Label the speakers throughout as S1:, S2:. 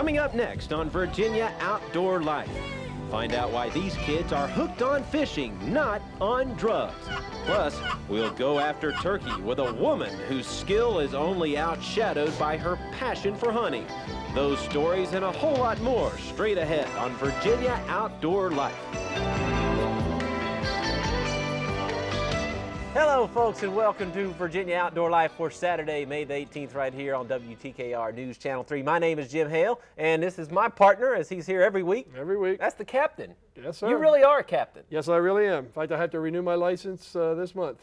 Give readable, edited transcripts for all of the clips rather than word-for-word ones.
S1: Coming up next on Virginia Outdoor Life. Find out why these kids are hooked on fishing, not on drugs. Plus, we'll go after turkey with a woman whose skill is only outshadowed by her passion for hunting. Those stories and a whole lot more straight ahead on Virginia Outdoor Life. Hello, folks, and welcome to Virginia Outdoor Life for Saturday, May the 18th, right here on WTKR News Channel 3. My name is Jim Hale, and this is my partner, as he's here every week.
S2: Every week.
S1: That's the captain.
S2: Yes, sir.
S1: You really are a captain.
S2: Yes, I really am. In fact, I have to renew my license this month.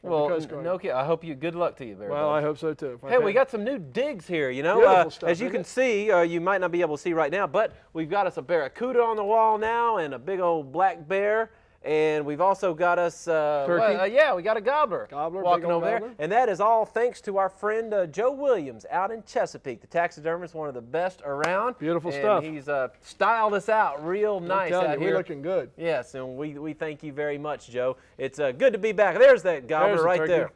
S1: Well, no, I hope you. Good luck to you, very
S2: Well,
S1: much.
S2: I hope so too.
S1: Hey, we got some new digs here. You know,
S2: Beautiful stuff,
S1: as you can see, you might not be able to see right now, but we've got us a barracuda on the wall now, and a big old black bear. And we've also got us,
S2: turkey.
S1: Yeah, we got a gobbler, walking over there.
S2: Gobbler.
S1: And that is all thanks to our friend Joe Williams out in Chesapeake. The taxidermist, one of the best around.
S2: Beautiful
S1: and
S2: stuff.
S1: He's styled us out real nice out here.
S2: We're looking good.
S1: Yes, and we thank you very much, Joe. It's good to be back. There's that gobbler right there.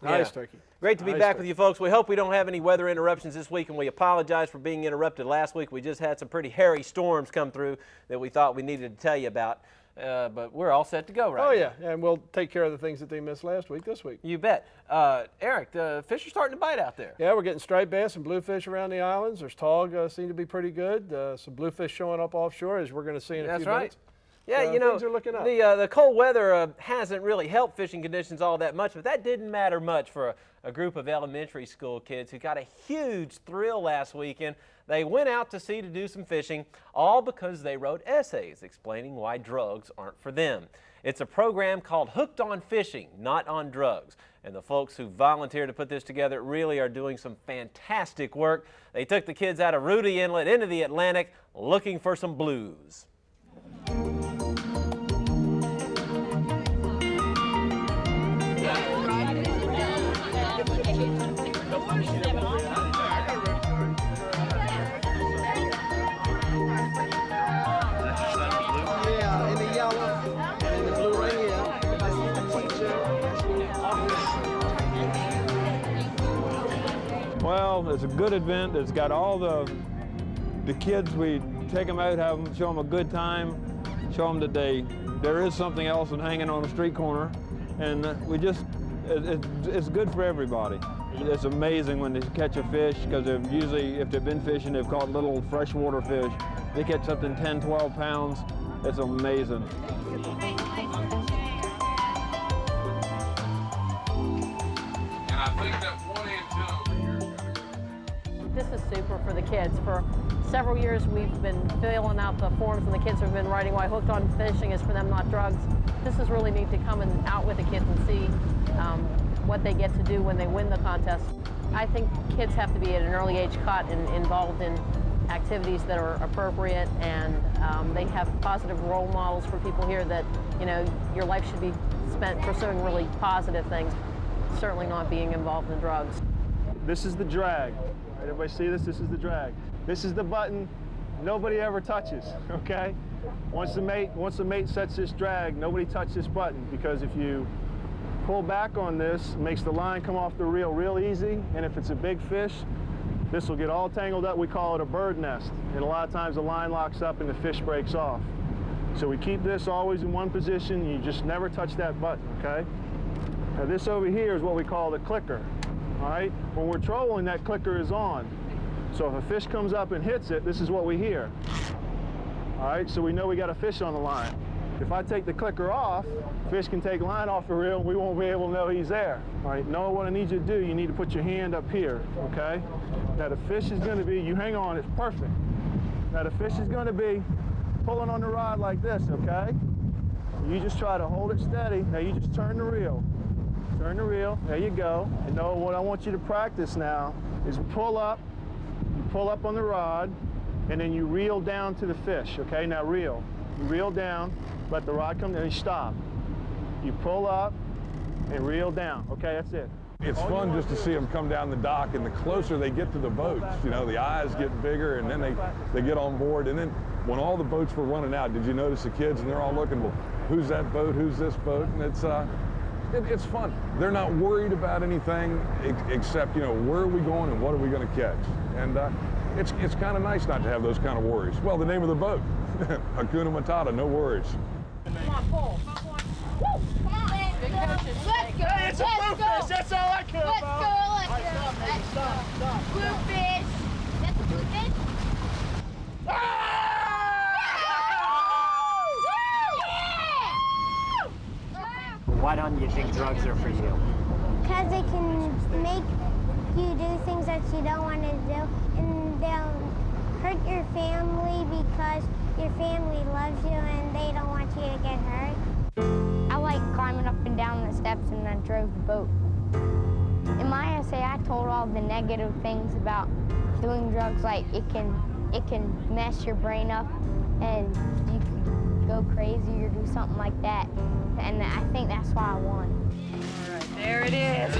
S2: Nice turkey.
S1: Great to be back with you folks. We hope we don't have any weather interruptions this week, and we apologize for being interrupted last week. We just had some pretty hairy storms come through that we thought we needed to tell you about. But we're all set to go right now.
S2: Oh, yeah, and we'll take care of the things that they missed last week this week.
S1: You bet. Eric, the fish are starting to bite out there.
S2: Yeah, we're getting striped bass and bluefish around the islands. There's tog seem to be pretty good. Some bluefish showing up offshore, as we're going to see in a few minutes.
S1: Yeah, you know,
S2: things are looking up.
S1: The cold weather hasn't really helped fishing conditions all that much, but that didn't matter much for a group of elementary school kids who got a huge thrill last weekend. They went out to sea to do some fishing, all because they wrote essays explaining why drugs aren't for them. It's a program called Hooked on Fishing, Not on Drugs. And the folks who volunteered to put this together really are doing some fantastic work. They took the kids out of Rudy Inlet into the Atlantic looking for some blues.
S3: Well, it's a good event. It's got all the kids. We take them out, show them a good time, show them that there is something else than hanging on a street corner, and it's good for everybody. It's amazing when they catch a fish, because usually, if they've been fishing, they've caught little freshwater fish. They catch something 10, 12 pounds. It's amazing.
S4: And I think that one antenna over here is going to go down.
S5: This is super for the kids. For several years, we've been filling out the forms, and the kids have been writing why Hooked on Fishing is for them, not drugs. This is really neat to come out with the kids and see what they get to do when they win the contest. I think kids have to be at an early age caught and involved in activities that are appropriate, and they have positive role models for people here that, you know, your life should be spent pursuing really positive things, certainly not being involved in drugs.
S6: This is the drag. Everybody see this? This is the drag. This is the button nobody ever touches, okay? Once the mate sets this drag, nobody touches this button, because if you pull back on this, it makes the line come off the reel real easy, and if it's a big fish, this will get all tangled up. We call it a bird nest, and a lot of times the line locks up and the fish breaks off. So we keep this always in one position. You just never touch that button, okay? Now this over here is what we call the clicker, all right? When we're trolling, that clicker is on. So if a fish comes up and hits it, this is what we hear. All right, so we know we got a fish on the line. If I take the clicker off, fish can take line off the reel, and we won't be able to know he's there. All right, Noah, what I need you to do, you need to put your hand up here, okay? Now the fish is gonna be, you hang on, it's perfect. Now the fish is gonna be pulling on the rod like this, okay? You just try to hold it steady. Now you just turn the reel. Turn the reel, there you go. And Noah, what I want you to practice now is pull up, you pull up on the rod, and then you reel down to the fish, okay? Now reel. You reel down, let the rod come down, and you stop. You pull up and reel down, okay? That's it.
S3: It's fun just to see them come down the dock, and the closer they get to the boats, you know, the eyes get bigger, and then they get on board. And then when all the boats were running out, did you notice the kids? And they're all looking, well, who's that boat? Who's this boat? And it's fun. They're not worried about anything except, you know, where are we going and what are we going to catch? And it's kind of nice not to have those kind of worries. Well, the name of the boat, Hakuna Matata, no worries.
S5: Come on, pull. Woo! Come on. Big coaches.
S6: Hey, it's a bluefish. That's all I care about.
S7: Let's go. Bluefish. That's a bluefish?
S8: Why don't you think drugs are for you?
S7: Because they can make you do things that you don't want to do, and they'll hurt your family because your family loves you and they don't want you to get hurt. I like climbing up and down the steps and I drove the boat. In my essay, I told all the negative things about doing drugs, like it can mess your brain up and you can go crazy or do something like that. And I think that's why I won.
S5: There it is.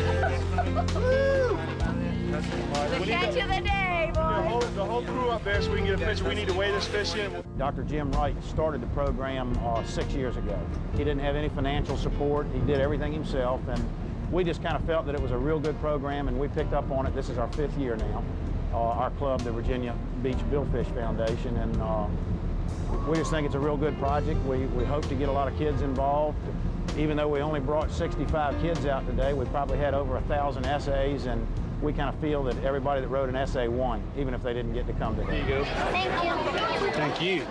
S5: The catch of the day, boys.
S6: The whole crew up there so we can get a picture. We need to weigh this fish in.
S8: Dr. Jim Wright started the program 6 years ago. He didn't have any financial support. He did everything himself, and we just kind of felt that it was a real good program, and we picked up on it. This is our 5th year now. Our club, the Virginia Beach Billfish Foundation, and we just think it's a real good project. We hope to get a lot of kids involved. Even though we only brought 65 kids out today, we probably had over 1,000 essays, and we kind of feel that everybody that wrote an essay won, even if they didn't get to come today.
S6: There you go.
S7: Thank you.
S6: Thank you.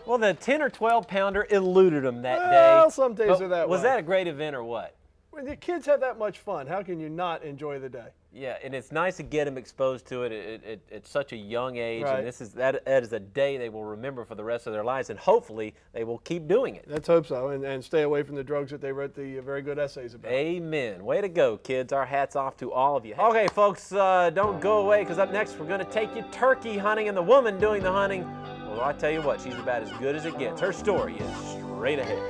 S1: Well, the 10 or 12 pounder eluded them that day.
S2: Well, some days
S1: But
S2: are that
S1: was
S2: way.
S1: that a great event or what?
S2: When the kids have that much fun, how can you not enjoy the day?
S1: Yeah, and it's nice to get them exposed to it at such a young age,
S2: Right.
S1: and that is a day they will remember for the rest of their lives, and hopefully they will keep doing it.
S2: Let's hope so, and stay away from the drugs that they wrote the very good essays about.
S1: Amen. Way to go, kids. Our hats off to all of you. Okay, folks, don't go away, because up next we're going to take you turkey hunting, and the woman doing the hunting, well, I tell you what, she's about as good as it gets. Her story is straight ahead.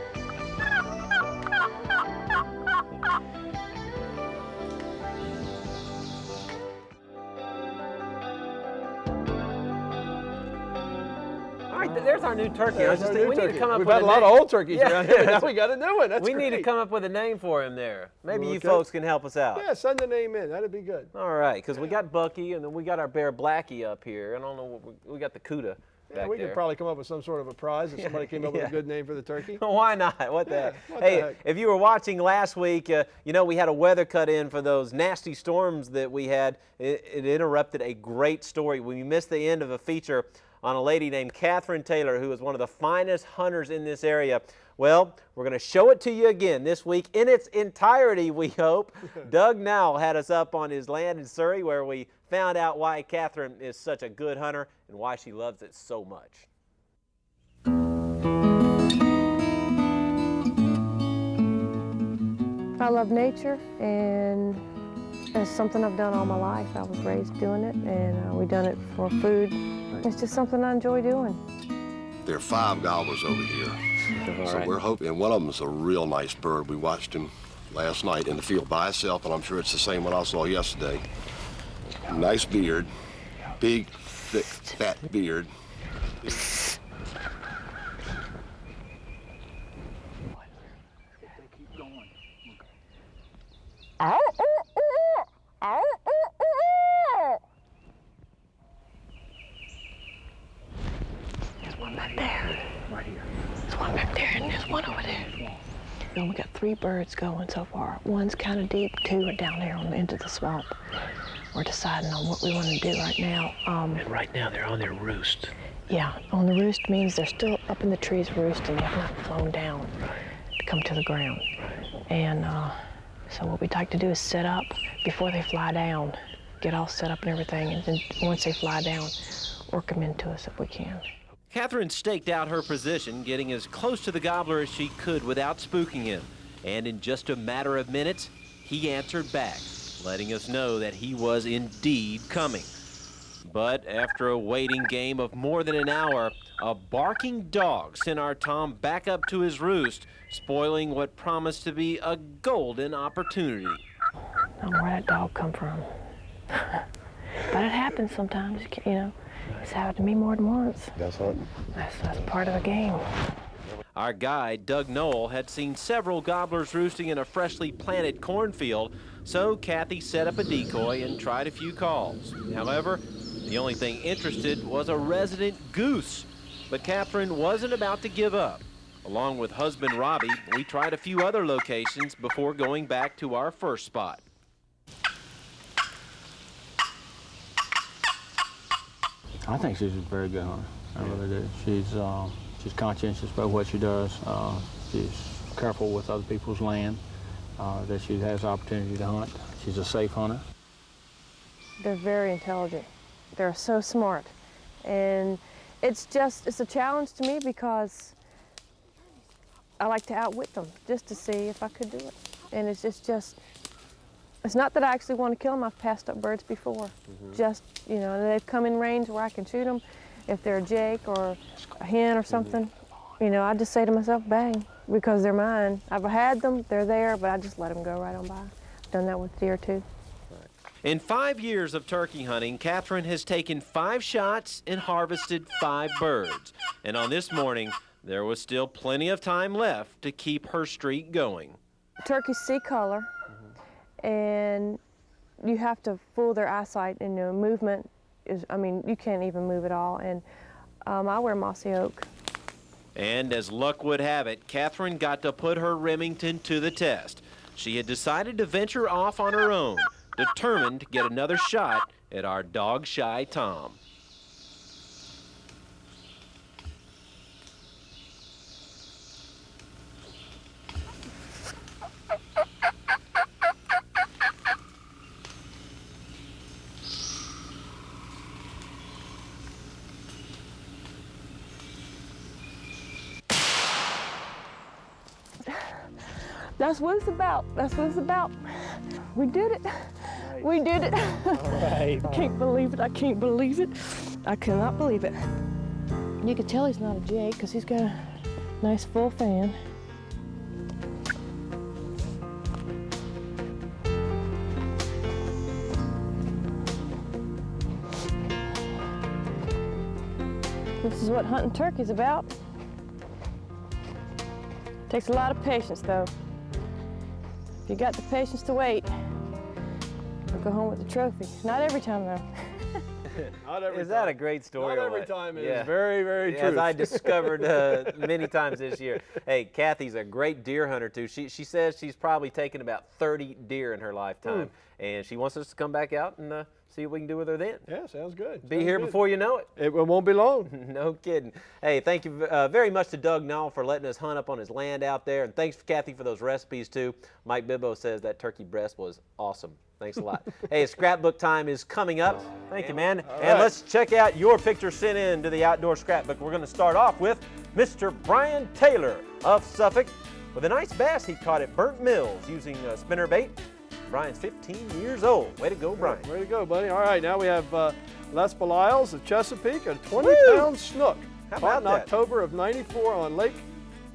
S1: There's our new turkey. I was just thinking, we need to come up
S2: We've
S1: with
S2: had a lot of old turkeys
S1: Yeah.
S2: around here, but now we got a new one. That's
S1: we need to
S2: great.
S1: come up with a name for him there. Maybe you
S2: Okay.
S1: folks can help us out.
S2: Yeah, send the name in. That'd be good.
S1: All right, because we got Bucky, and then we got our bear Blackie up here. I don't know, we got the Cuda
S2: Yeah,
S1: back
S2: we
S1: there.
S2: could probably come up with some sort of a prize if somebody came up with
S1: yeah.
S2: a good name for the turkey.
S1: Why not? What the heck?
S2: what the
S1: Hey,
S2: heck?
S1: if you were watching last week, you know we had a weather cut in for those nasty storms that we had. It interrupted a great story. We missed the end of a feature on a lady named Catherine Taylor, who is one of the finest hunters in this area. Well, we're going to show it to you again this week in its entirety, we hope. Doug Nowell had us up on his land in Surrey, where we found out why Catherine is such a good hunter and why she loves it so much.
S5: I love nature, and it's something I've done all my life. I was raised doing it, and we've done it for food. It's just something I enjoy doing.
S9: There are 5 gobblers over here. So we're hoping, and one of them is a real nice bird. We watched him last night in the field by himself, and I'm sure it's the same one I saw yesterday. Nice beard, big, thick, fat beard.
S5: There's one back there. Right here. There's one back there, and there's one over there. And we got 3 birds going so far. One's kind of deep, 2 are down there on the end of the swamp. We're deciding on what we want to do right now.
S10: And right now they're on their roost.
S5: Yeah, on the roost means they're still up in the trees roosting. They have not flown down to come to the ground. And so what we'd like to do is set up before they fly down, get all set up and everything, and then once they fly down, work them into us if we can.
S1: Catherine staked out her position, getting as close to the gobbler as she could without spooking him. And in just a matter of minutes, he answered back, letting us know that he was indeed coming. But after a waiting game of more than an hour, a barking dog sent our Tom back up to his roost, spoiling what promised to be a golden opportunity.
S5: I don't know where that dog come from. But it happens sometimes, you know. It's happened to me more than once.
S9: That's what.
S5: That's part of the game.
S1: Our guide, Doug Nowell, had seen several gobblers roosting in a freshly planted cornfield, so Kathy set up a decoy and tried a few calls. However, The only thing interested was a resident goose, but Catherine wasn't about to give up. Along with husband Robbie, we tried a few other locations before going back to our first spot.
S11: I think she's a very good hunter. I really do. She's conscientious about what she does. She's careful with other people's land, that she has opportunity to hunt. She's a safe hunter.
S5: They're very intelligent. They're so smart. And it's a challenge to me because I like to outwit them just to see if I could do it. And it's not that I actually want to kill them. I've passed up birds before. Just, you know, they've come in range where I can shoot them. If they're a jake or a hen or something, you know, I just say to myself, bang, because they're mine. I've had them, they're there, but I just let them go right on by. I've done that with deer too.
S1: In 5 years of turkey hunting, Catherine has taken 5 shots and harvested 5 birds. And on this morning, there was still plenty of time left to keep her streak going.
S5: Turkeys see color, and you have to fool their eyesight, and movement is, I mean, you can't even move at all. And I wear mossy oak.
S1: And as luck would have it, Catherine got to put her Remington to the test. She had decided to venture off on her own, determined to get another shot at our dog-shy Tom.
S5: That's what it's about. That's what it's about. We did it. Nice. We did it.
S2: All right.
S5: I can't believe it. I can't believe it. I cannot believe it. You can tell he's not a jake because he's got a nice full fan. This is what hunting turkey's about. Takes a lot of patience, though. If you got the patience to wait, you'll go home with the trophy. Not every time, though.
S2: Not every
S1: Is
S2: time.
S1: that a great story?
S2: Not every time. It
S1: Yeah.
S2: is very, very true.
S1: As I discovered many times this year. Hey, Kathy's a great deer hunter, too. She says she's probably taken about 30 deer in her lifetime. And she wants us to come back out and see what we can do with her then.
S2: Yeah, sounds good.
S1: Be here before you know it.
S2: It won't be long.
S1: No kidding. Hey, thank you very much to Doug Nall for letting us hunt up on his land out there. And thanks, Kathy, for those recipes, too. Mike Bibbo says that turkey breast was awesome. Thanks a lot. Hey, scrapbook time is coming up. Thank you, man. And let's check out your picture sent in to the Outdoor Scrapbook. We're going to start off with Mr. Brian Taylor of Suffolk with a nice bass he caught at Burnt Mills using spinner bait. Brian's 15 years old. Way to go, Brian.
S2: Way to go, buddy. All right, now we have Les Belials of Chesapeake, a 20-pound snook.
S1: How
S2: caught
S1: about
S2: in
S1: that?
S2: October of '94 on Lake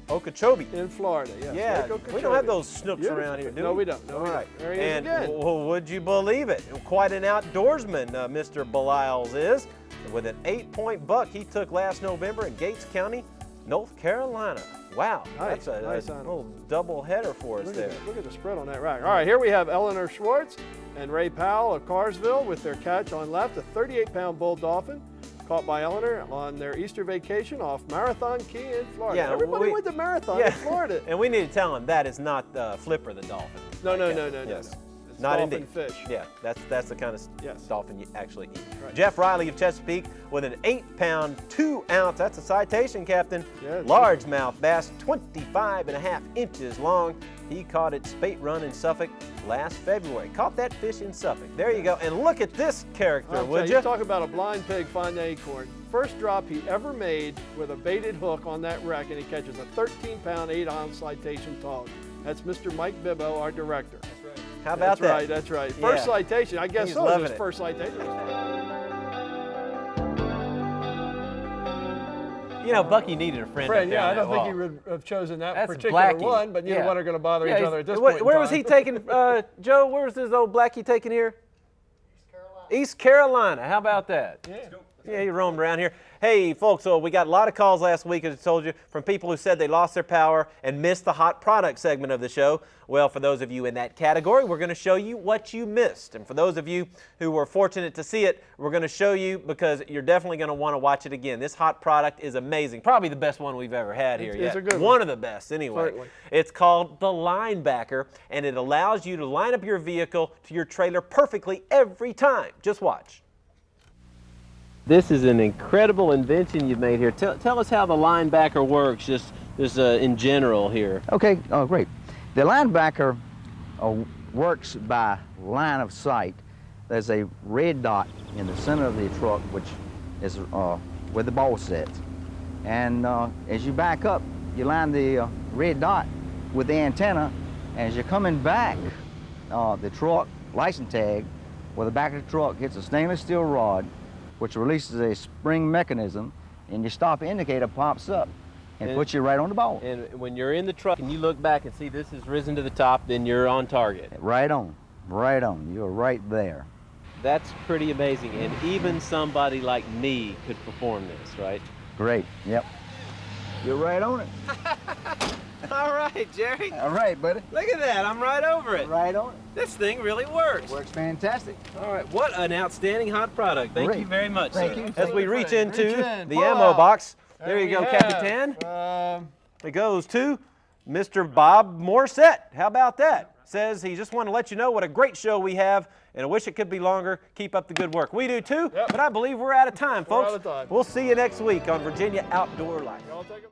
S1: Okeechobee.
S2: In Florida, yes.
S1: Yeah,
S2: Lake Okeechobee.
S1: we don't have those snooks
S2: Beautiful.
S1: around here, do we?
S2: No, we don't. No,
S1: All right.
S2: There he is
S1: And
S2: again.
S1: would you believe it? Quite an outdoorsman, Mr. Belials is. With an 8-point buck he took last November in Gates County, North Carolina. Wow,
S2: Nice,
S1: that's a
S2: nice
S1: little double header for us
S2: Look
S1: there.
S2: look at the spread on that rack. All right, here we have Eleanor Schwartz and Ray Powell of Carsville with their catch on left, a 38-pound bull dolphin caught by Eleanor on their Easter vacation off Marathon Key in Florida.
S1: Yeah,
S2: Everybody went to Marathon in Florida.
S1: And we need to tell him that is not Flipper the dolphin.
S2: No.
S1: Yes.
S2: It's
S1: Not
S2: dolphin
S1: indeed.
S2: fish.
S1: Yeah, that's the kind of
S2: Yes.
S1: dolphin you actually eat.
S2: Right.
S1: Jeff Riley of Chesapeake with an 8-pound, 2-ounce, that's a citation, Captain,
S2: Yeah,
S1: largemouth bass, 25.5 inches long. He caught at Spate Run in Suffolk last February. Caught that fish in Suffolk. There you go. And look at this character, would
S2: You
S1: you?
S2: talk about a blind pig finding an acorn. First drop he ever made with a baited hook on that wreck, and he catches a 13-pound, 8-ounce citation tog. That's Mr. Mike Bibbo, our director.
S1: How about
S2: That's
S1: that?
S2: right, that's right. First
S1: Yeah.
S2: citation, I guess
S1: He's
S2: so. Is
S1: loving
S2: his
S1: it.
S2: first citation.
S1: You know, Bucky needed a friend. up there
S2: Yeah,
S1: on
S2: I don't
S1: that
S2: think
S1: wall.
S2: he would have chosen that
S1: That's
S2: particular
S1: Blackie.
S2: one, but neither
S1: Yeah.
S2: one are going to bother
S1: Yeah,
S2: each other at this
S1: where,
S2: point in
S1: where was
S2: time.
S1: he taking, Joe? Where was this old Blackie taking here? East Carolina. How about that?
S2: Yeah.
S1: Yeah, he roamed around here. Hey, folks, so we got a lot of calls last week, as I told you, from people who said they lost their power and missed the hot product segment of the show. Well, for those of you in that category, we're going to show you what you missed. And for those of you who were fortunate to see it, we're going to show you because you're definitely going to want to watch it again. This hot product is amazing. Probably the best one we've ever had here yet.
S2: It's a good
S1: one of the best, anyway.
S2: Certainly.
S1: It's called the Linebacker, and it allows you to line up your vehicle to your trailer perfectly every time. Just watch. This is an incredible invention you've made here. Tell us how the Linebacker works, just in general here.
S12: Okay, great. The Linebacker works by line of sight. There's a red dot in the center of the truck, which is where the ball sits. And as you back up, you line the red dot with the antenna. And as you're coming back, the truck license tag, where the back of the truck hits a stainless steel rod, which releases a spring mechanism, and your stop indicator pops up and puts you right on the ball.
S1: And when you're in the truck and you look back and see this has risen to the top, then you're on target.
S12: Right on, right on. You're right there.
S1: That's pretty amazing, and even somebody like me could perform this, right?
S12: Great, yep. You're right on it.
S1: All right, Jerry.
S12: All right, buddy.
S1: Look at that, I'm right over it.
S12: Right on it.
S1: This thing really works.
S12: Works fantastic.
S1: All right, what an outstanding hot product. Thank you very much,
S12: Thank
S1: sir.
S12: you.
S1: As we reach into the
S2: Pull
S1: ammo
S2: out.
S1: box, there you
S2: we
S1: go,
S2: have,
S1: Capitan. It goes to Mr. Bob Morissette. How about that? Says he just wanted to let you know what a great show we have, and I wish it could be longer. Keep up the good work. We do too, but I believe we're out of time, folks.
S2: out of time.
S1: We'll see you next week on Virginia Outdoor Life.
S2: Y'all take a